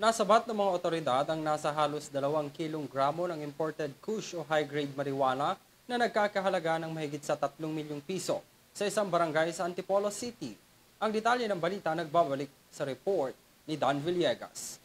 Nasabat ng mga otoridad ang nasa halos 2 kilogramo ng imported kush o high-grade marijuana na nagkakahalaga ng mahigit sa 3 milyong piso sa isang barangay sa Antipolo City. Ang detalye ng balita nagbabalik sa report ni Dan Villegas.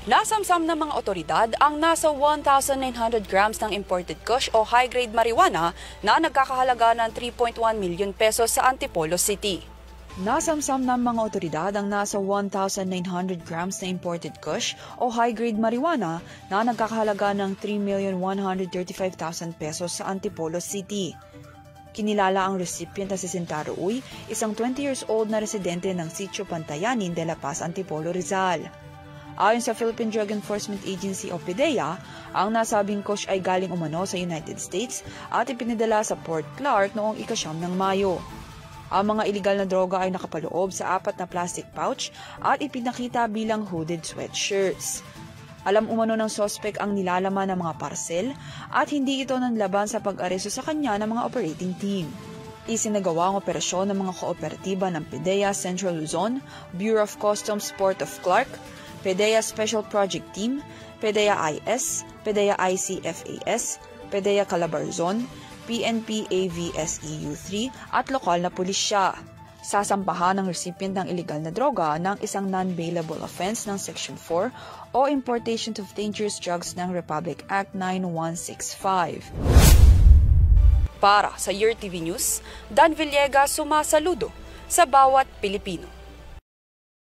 Nasamsam ng mga otoridad ang nasa 1,900 grams ng imported kush o high-grade marijuana na nagkakahalaga ng 3.1 milyon pesos sa Antipolo City. Nasamsam ng mga otoridad ang nasa 1,900 grams na imported kush o high-grade marijuana na nagkakahalaga ng 3,135,000 pesos sa Antipolo City. Kinilala ang recipient na si Sintaro Uy, isang 20 years old na residente ng Sitio Pantayanin de La Paz, Antipolo, Rizal. Ayon sa Philippine Drug Enforcement Agency o PDEA, ang nasabing kush ay galing umano sa United States at ipinadala sa Port Clark noong ika-9 ng Mayo. Ang mga iligal na droga ay nakapaloob sa 4 na plastic pouch at ipinakita bilang hooded sweatshirts. Alam umano ng suspect ang nilalaman ng mga parcel at hindi ito nanlaban sa pag-aresto sa kanya ng mga operating team. Isinagawa ang operasyon ng mga kooperatiba ng PDEA Central Luzon, Bureau of Customs Port of Clark, PDEA Special Project Team, PDEA IS, PDEA ICFAS, PDEA Calabarzon, PNP AVSEU-3 at lokal na pulisya. Sasampahan ng recipient ng illegal na droga ng isang non-bailable offense ng Section 4 o Importation of Dangerous Drugs ng Republic Act 9165. Para sa Your TV News, Dan Villegas sumasaludo sa bawat Pilipino.